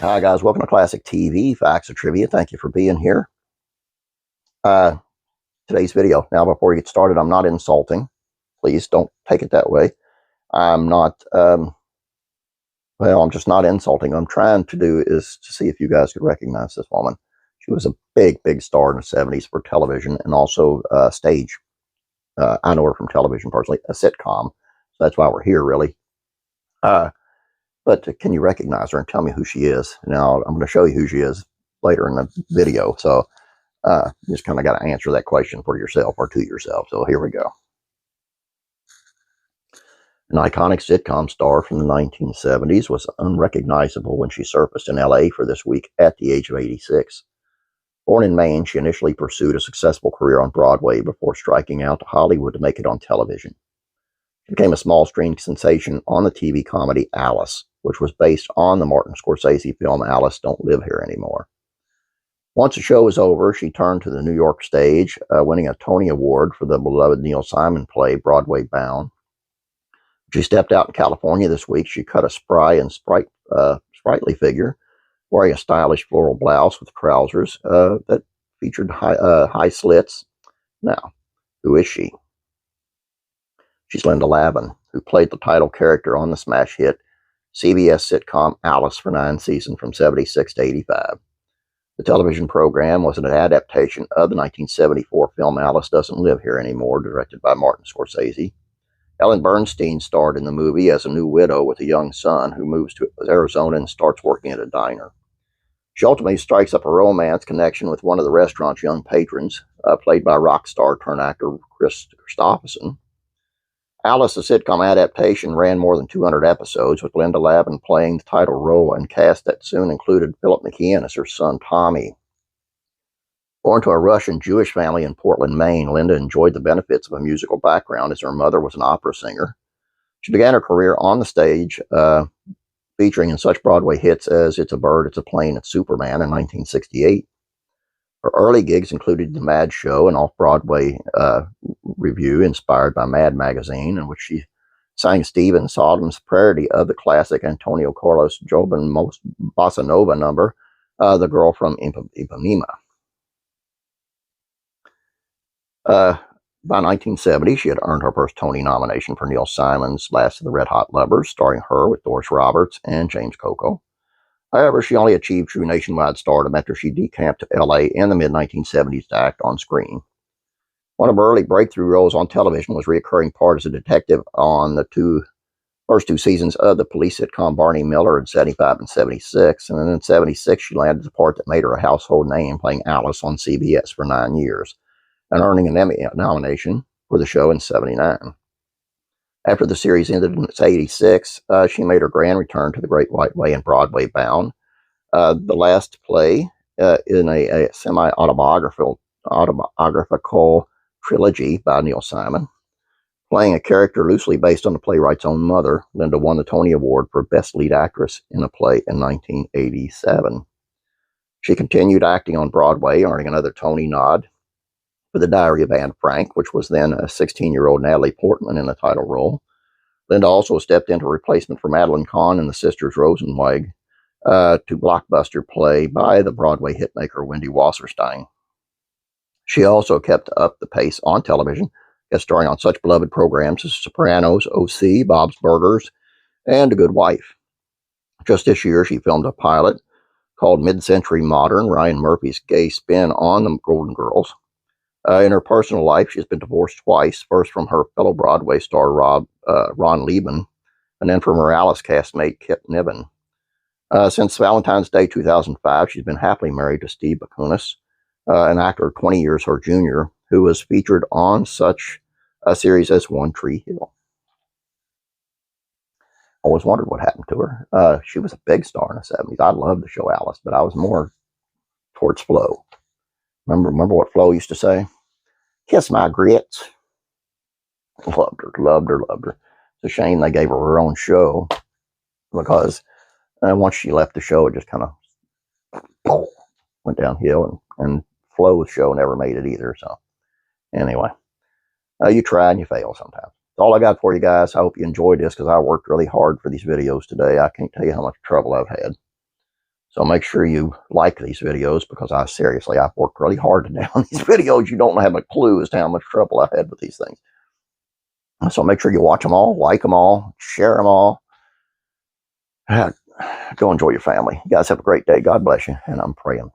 Hi, guys. Welcome to Classic TV Facts or Trivia. Thank you for being here. Uh, Today's video. Now, before we get started, I'm not insulting. Please don't take it that way. I'm not, I'm just not insulting. What I'm trying to do is to see if you guys could recognize this woman. She was a big, big star in the 70s for television and also stage. I know her from television personally, a sitcom. So that's why we're here, really. But can you recognize her and tell me who she is? Now, I'm going to show you who she is later in the video. So you just kind of got to answer that question for yourself or to yourself. So here we go. An iconic sitcom star from the 1970s was unrecognizable when she surfaced in LA for This Week at the age of 86. Born in Maine, she initially pursued a successful career on Broadway before striking out to Hollywood to make it on television. She became a small-screen sensation on the TV comedy Alice, which was based on the Martin Scorsese film Alice Don't Live Here Anymore. Once the show was over, she turned to the New York stage, winning a Tony Award for the beloved Neil Simon play Broadway Bound. She stepped out in California this week. She cut a spry and sprightly figure, wearing a stylish floral blouse with trousers that featured high slits. Now, who is she? She's Linda Lavin, who played the title character on the smash hit CBS sitcom Alice for 9 seasons from 76 to 85. The television program was an adaptation of the 1974 film Alice Doesn't Live Here Anymore, directed by Martin Scorsese. Ellen Bernstein starred in the movie as a new widow with a young son who moves to Arizona and starts working at a diner. She ultimately strikes up a romance connection with one of the restaurant's young patrons, played by rock star turned actor Chris Christopherson. Alice, the sitcom adaptation, ran more than 200 episodes, with Linda Lavin playing the title role and cast that soon included Philip McKeon as her son Tommy. Born to a Russian Jewish family in Portland, Maine, Linda enjoyed the benefits of a musical background as her mother was an opera singer. She began her career on the stage, featuring in such Broadway hits as It's a Bird, It's a Plane, It's Superman in 1968. Her early gigs included The Mad Show, an off-Broadway revue inspired by Mad magazine, in which she sang Stephen Sondheim's parody of the classic Antonio Carlos Jobim bossa nova number, The Girl from Ipanema. By 1970, she had earned her first Tony nomination for Neil Simon's Last of the Red Hot Lovers, starring her with Doris Roberts and James Coco. However, she only achieved true nationwide stardom after she decamped to LA in the mid-1970s to act on screen. One of her early breakthrough roles on television was a recurring part as a detective on the first two seasons of the police sitcom Barney Miller in 75 and 76, and then in 76 she landed the part that made her a household name, playing Alice on CBS for 9 years, and earning an Emmy nomination for the show in 79. After the series ended in 86, she made her grand return to the Great White Way in Broadway Bound, the last play in a semi-autobiographical trilogy by Neil Simon. Playing a character loosely based on the playwright's own mother, Linda won the Tony Award for Best Lead Actress in a Play in 1987. She continued acting on Broadway, earning another Tony nod for The Diary of Anne Frank, which was then a 16-year-old Natalie Portman in the title role. Linda also stepped into replacement for Madeline Kahn in The Sisters Rosenweg, to blockbuster play by the Broadway hitmaker Wendy Wasserstein. She also kept up the pace on television, guest starring on such beloved programs as Sopranos, OC, Bob's Burgers, and The Good Wife. Just this year, she filmed a pilot called Mid-Century Modern, Ryan Murphy's gay spin on the Golden Girls. In her personal life, she's been divorced twice, first from her fellow Broadway star Ron Liebman, and then from her Alice castmate Kip Niven. Since Valentine's Day 2005, she's been happily married to Steve Bakunis, an actor 20 years her junior, who was featured on such a series as One Tree Hill. Always wondered what happened to her. She was a big star in the 70s. I loved the show Alice, but I was more towards Flo. Remember what Flo used to say? Kiss my grits. Loved her. It's a shame they gave her own show, because once she left the show, it just kind of went downhill, and Flo's show never made it either. So anyway, you try and you fail sometimes. That's all I got for you guys. I hope you enjoyed this, because I worked really hard for these videos today. I can't tell you how much trouble I've had. So make sure you like these videos, because I've worked really hard to down these videos. You don't have a clue as to how much trouble I had with these things. So make sure you watch them all, like them all, share them all. Go enjoy your family. You guys have a great day. God bless you. And I'm praying.